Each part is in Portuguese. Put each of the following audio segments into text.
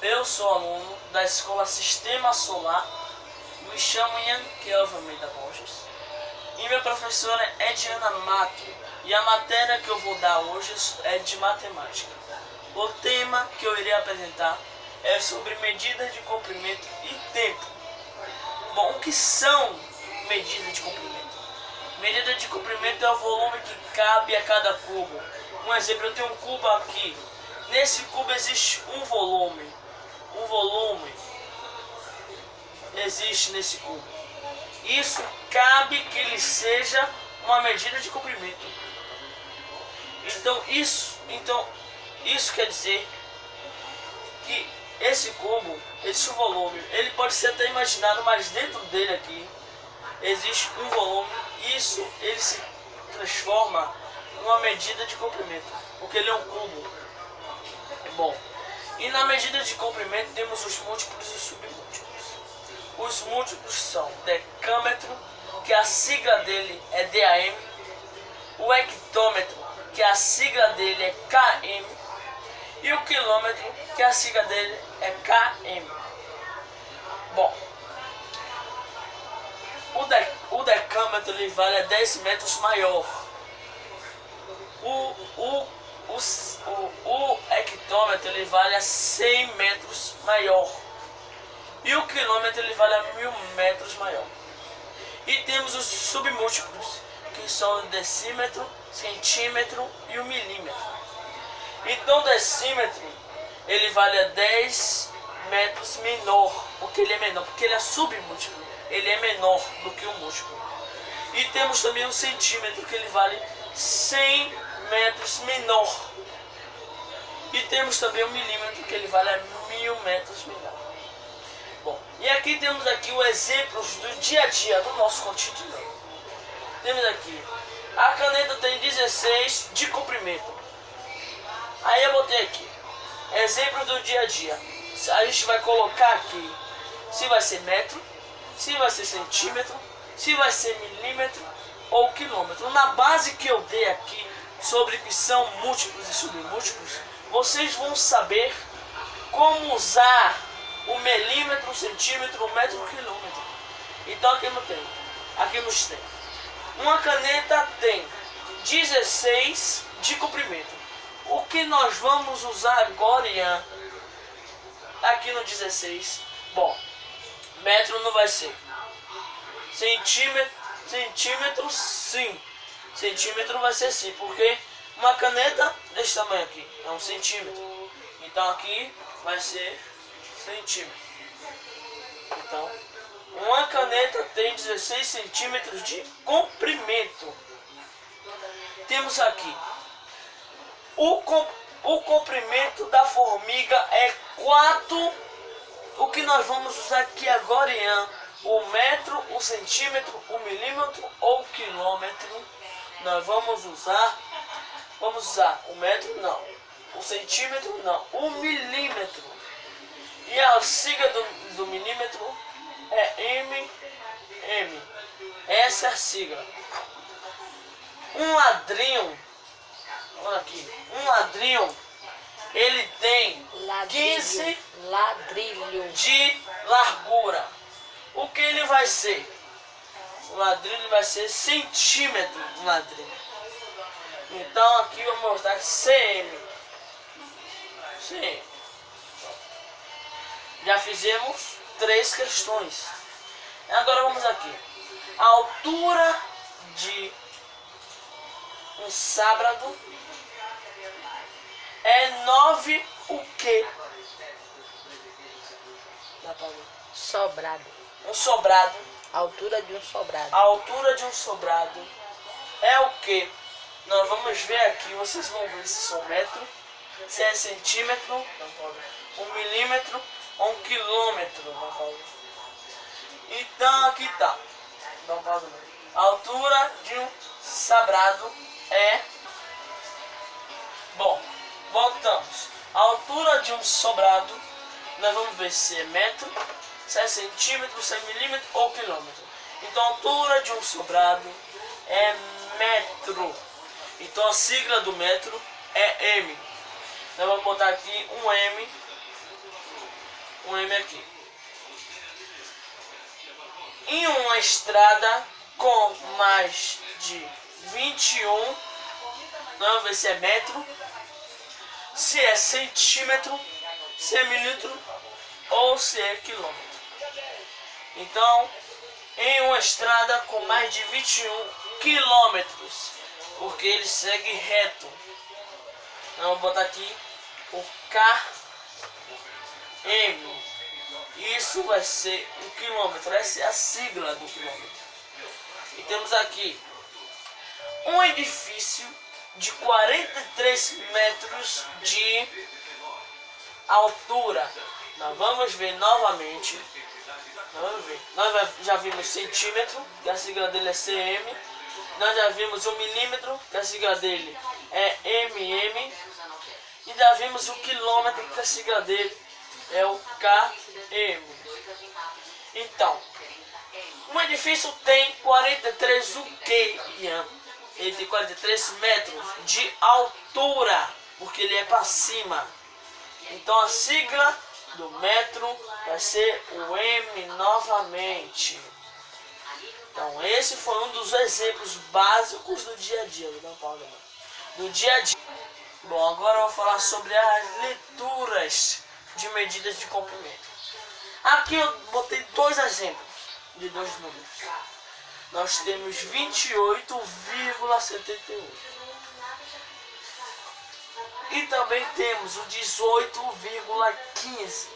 Eu sou aluno da Escola Sistema Solar, me chamo Ian Kelvin Almeida Borges e minha professora é Diana Mato, e a matéria que eu vou dar hoje é de matemática. O tema que eu irei apresentar é sobre medidas de comprimento e tempo. Bom, o que são medidas de comprimento? Medida de comprimento é o volume que cabe a cada cubo. Um exemplo, eu tenho um cubo aqui. Nesse cubo existe um volume. Um volume existe nesse cubo. Isso cabe que ele seja uma medida de comprimento. Então isso quer dizer que esse cubo, esse volume, ele pode ser até imaginado, mas dentro dele aqui existe um volume. Isso ele se transforma numa medida de comprimento, porque ele é um cubo. Bom, e na medida de comprimento temos os múltiplos e os submúltiplos. Os múltiplos são decâmetro, que a sigla dele é DAM, o hectômetro, que a sigla dele é KM, e o quilômetro, que a sigla dele é KM. Bom, o decâmetro ele vale a 10 metros maior. O hectômetro ele vale a 100 metros maior. E o quilômetro ele vale a 1000 metros maior. E temos os submúltiplos, que são o decímetro, centímetro e o milímetro. Então o decímetro ele vale a 10 metros menor, porque ele é menor, porque ele é submúltiplo, ele é menor do que o múltiplo. E temos também o centímetro, que ele vale 100 metros menor. E temos também o milímetro, que ele vale a 1000 metros menor. Bom, e aqui temos aqui os exemplos do dia a dia, do nosso cotidiano. Temos aqui, a caneta tem 16 de comprimento. Aí eu botei aqui, exemplos do dia a dia. A gente vai colocar aqui se vai ser metro, se vai ser centímetro, se vai ser milímetro ou quilômetro. Na base que eu dei aqui sobre que são múltiplos e submúltiplos, vocês vão saber como usar o milímetro, o centímetro, o metro, o quilômetro. Então aqui nos tem. Uma caneta tem 16 de comprimento. O que nós vamos usar agora, Ian? Aqui no 16. Bom, metro não vai ser. Centímetro sim. Centímetro vai ser sim, porque uma caneta desse tamanho aqui é 1 centímetro. Então aqui vai ser centímetro. Então, uma caneta tem 16 centímetros de comprimento. Temos aqui o comprimento da formiga é 4. O que nós vamos usar aqui agora, Ian? O metro, o centímetro, o milímetro ou o quilômetro? Nós vamos usar o metro não, o centímetro não, o milímetro. E a sigla do milímetro é MM. Essa é a sigla. Um ladrinho, olha aqui, um ladrinho, ele tem 15 de largura. O que ele vai ser? O ladrilho vai ser centímetro de ladrilho. Então aqui eu vou mostrar CM. Sim. Já fizemos 3 questões. Agora vamos aqui. A altura de um sábado é 9 o quê? Sobrado. Um sobrado. A altura de um sobrado. A altura de um sobrado é o quê? Nós vamos ver aqui, vocês vão ver se são metro, se é centímetro, um milímetro ou um quilômetro. Então aqui tá. A altura de um sobrado é... Bom, voltamos. A altura de um sobrado, nós vamos ver se é metro, se é centímetro, se é milímetro ou quilômetro. Então a altura de um sobrado é metro. Então a sigla do metro é M. Nós vamos botar aqui um M CM aqui. Em uma estrada com mais de 21, não ver se é metro, se é centímetro, se é milímetro ou se é quilômetro. Então, em uma estrada com mais de 21 quilômetros, porque ele segue reto. Então, vou botar aqui o KM. Isso vai ser o quilômetro, essa é a sigla do quilômetro. E temos aqui um edifício de 43 metros de altura. Nós vamos ver novamente. Nós já vimos centímetro, que a sigla dele é CM. Nós já vimos o milímetro, que a sigla dele é MM. E já vimos o quilômetro, que a sigla dele é o KM. Então, um edifício tem 43 o quê, Ian? Ele tem 43 metros de altura, porque ele é para cima. Então a sigla do metro vai ser o M novamente. Então esse foi um dos exemplos básicos do dia a dia. Do dia a dia. Bom, agora eu vou falar sobre as leituras de medidas de comprimento. Aqui eu botei dois exemplos de dois números. Nós temos 28,78 e também temos o 18,15.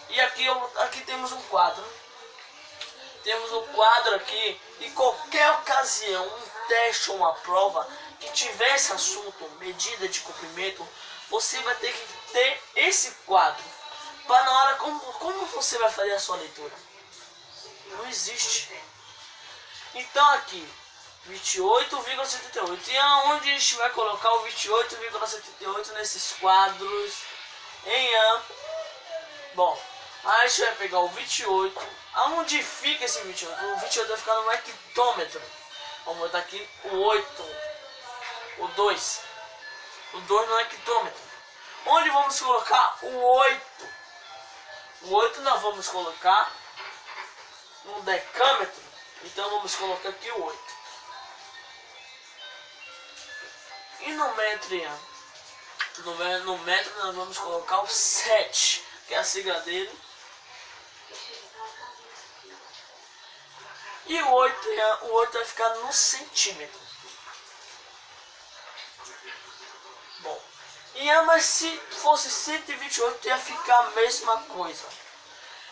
E aqui temos um quadro. Temos um quadro aqui. Em qualquer ocasião, um teste ou uma prova que tiver esse assunto, medida de comprimento, você vai ter que ter esse quadro. Para na hora, como você vai fazer a sua leitura? Não existe. Então aqui, 28,78. E aonde a gente vai colocar o 28,78 nesses quadros? Bom, aí a gente vai pegar o 28. Aonde fica esse 28? O 28 vai ficar no hectômetro. Vamos botar aqui o 8. O 2. O 2 no hectômetro. Onde vamos colocar o 8? O 8 nós vamos colocar no decâmetro. Então vamos colocar aqui o 8. E no metro, Ian? No metro nós vamos colocar o 7, que é a sigla dele. E o 8, Ian, o 8 vai ficar no centímetro. Bom, Ian, mas se fosse 128 ia ficar a mesma coisa.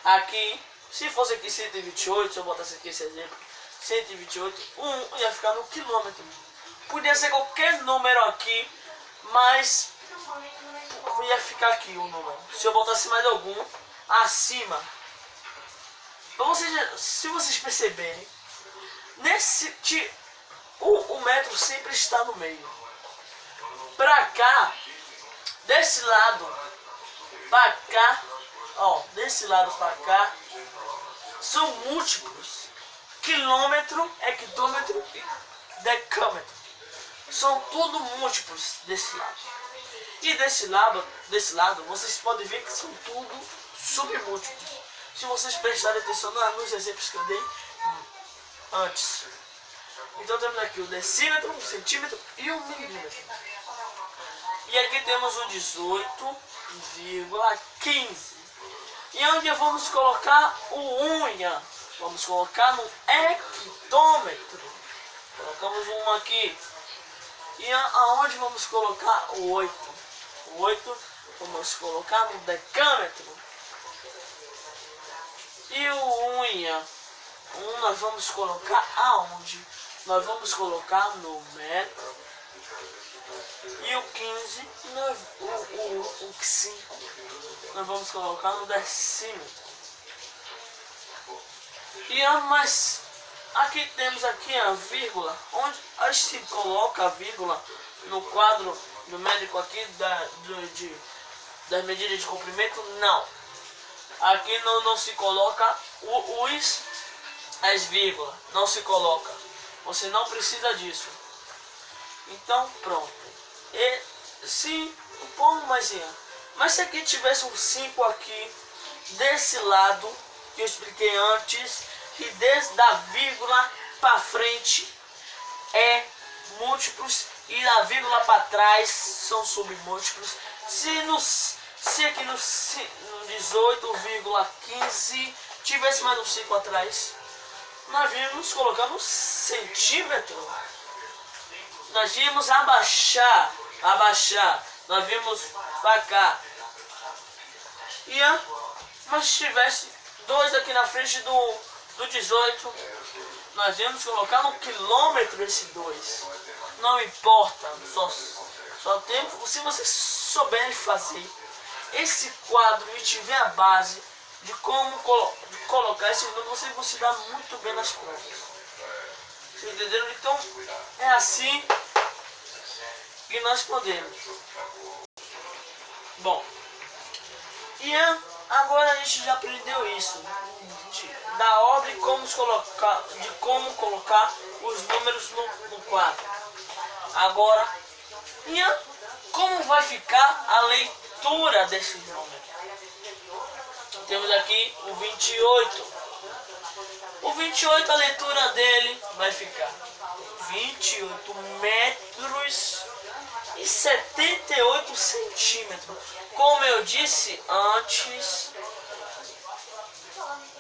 Aqui, se fosse aqui 128, se eu botasse aqui esse exemplo, 128, 1 ia ficar no quilômetro. Podia ser qualquer número aqui, mas ia ficar aqui o número. Se eu botasse mais algum acima, se vocês perceberem, o metro sempre está no meio. Pra cá, desse lado pra cá, desse lado pra cá, são múltiplos. Quilômetro, hectômetro e decâmetro. São tudo múltiplos desse lado. E desse lado, vocês podem ver que são tudo submúltiplos. Se vocês prestarem atenção nos exemplos que eu dei antes. Então temos aqui o decímetro, o centímetro e o milímetro. E aqui temos o 18,15. E onde vamos colocar o unha? Vamos colocar no hectômetro. Colocamos um aqui. E aonde vamos colocar o 8? O 8 vamos colocar no decâmetro. E o unha? Nós vamos colocar aonde? Nós vamos colocar no metro. E o 15, o 5, nós vamos colocar no decímetro. Mas aqui temos aqui a vírgula. Onde a gente se coloca a vírgula no quadro numérico aqui das medidas de comprimento? Não. Aqui não se coloca as vírgulas. Não se coloca. Você não precisa disso. Então pronto. E se Mas se aqui tivesse um 5 aqui, desse lado, que eu expliquei antes, que desde da vírgula para frente é múltiplos e da vírgula para trás são submúltiplos. Se aqui no 18,15 tivesse mais um 5 atrás, nós vimos colocando centímetro. Nós vimos abaixar, nós vimos para cá. Mas se tivesse 2 aqui na frente do 18, nós vamos colocar no quilômetro esse 2. Não importa, só tempo. Se vocês souberem fazer esse quadro e tiver a base de como colocar esse número, vocês vão se dar muito bem nas provas. Vocês entenderam? Então é assim que nós podemos. Bom, e agora a gente já aprendeu isso da ordem de como colocar os números no quadro. Agora, como vai ficar a leitura desses números? Temos aqui o 28. O 28, a leitura dele vai ficar 28 metros e 78 centímetros. Como eu disse antes,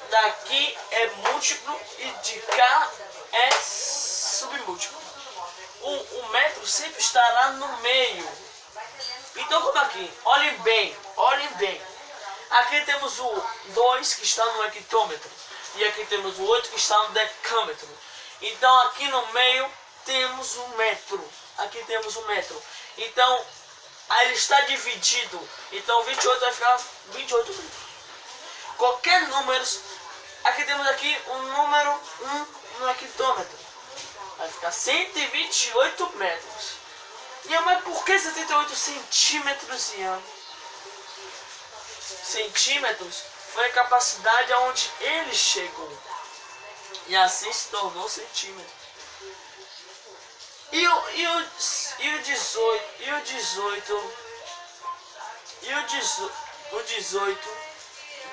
daqui é múltiplo e de cá é submúltiplo. O metro sempre estará no meio. Então, como aqui, olhem bem. Aqui temos o 2 que está no hectômetro e aqui temos o 8 que está no decâmetro. Então, aqui no meio temos um metro. Aqui temos um metro. Então, aí ele está dividido. Então, 28 vai ficar 28 metros. Qualquer número. Aqui temos aqui um número 1 no hectômetro. Vai ficar 128 metros. Mas por que 78 centímetros, Ian? Centímetros foi a capacidade aonde ele chegou. E assim se tornou centímetro. E o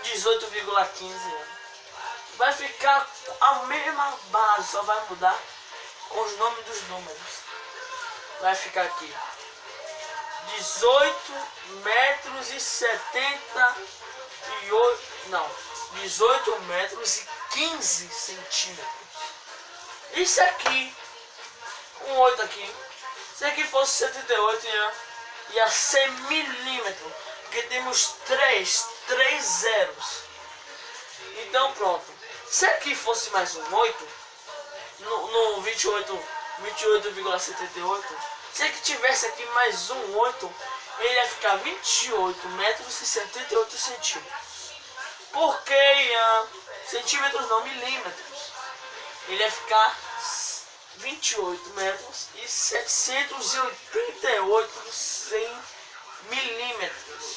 18,15 vai ficar a mesma base, só vai mudar os nomes dos números. Vai ficar aqui 18 metros e 78, não, 18 metros e 15 centímetros. Isso aqui, um 8 aqui, se aqui fosse 78 ia ser milímetro, porque temos 3 zeros. Então pronto, se aqui fosse mais um 8, no 28,78, se aqui tivesse aqui mais um 8, ele ia ficar 28 metros e 78 centímetros. Por que centímetros não milímetros? Ele ia ficar 28 metros e 788 milímetros.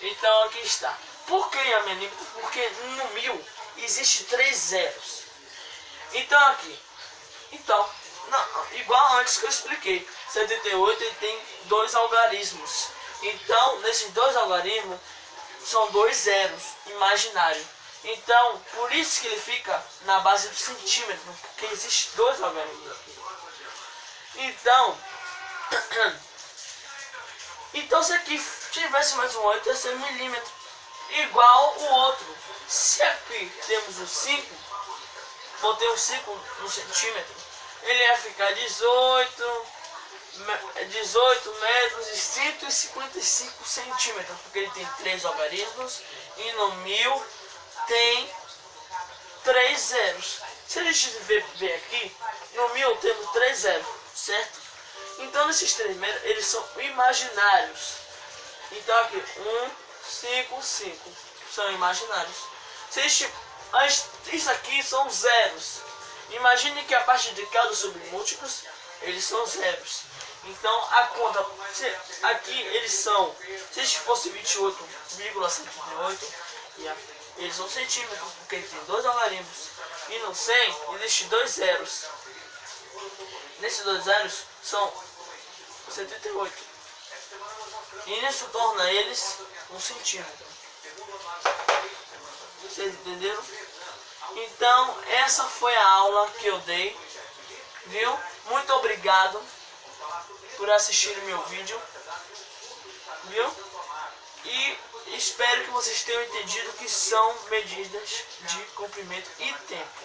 Então aqui está. Por que milímetros? Porque no 1000 existe 3 zeros. Então aqui. Igual antes que eu expliquei, 78 ele tem 2 algarismos. Então, nesses 2 algarismos, são 2 zeros imaginários. Então, por isso que ele fica na base do centímetro, porque existe 2 algarismos aqui. Então se aqui tivesse mais um 8, ia ser milímetro, igual o outro. Se aqui temos um 5, botei um 5 no centímetro, ele ia ficar 18 metros e 155 centímetros, porque ele tem 3 algarismos e no 1000 tem 3 zeros. Se a gente ver aqui, no 1000 temos 3 zeros, certo? Então esses 3 metros, eles são imaginários. Então aqui, 1, 5, 5 são imaginários. Isso aqui são zeros. Imagine que a parte de cá dos submúltiplos, eles são zeros. Então a conta, aqui eles são, se fosse 28,78, eles são centímetros, porque ele tem 2 algarismos. E no 100 existe 2 zeros. Nesses 2 zeros são 78. E isso torna eles 1 centímetro. Vocês entenderam? Então, essa foi a aula que eu dei, viu? Muito obrigado por assistir meu vídeo, viu? E espero que vocês tenham entendido que são medidas de comprimento e tempo.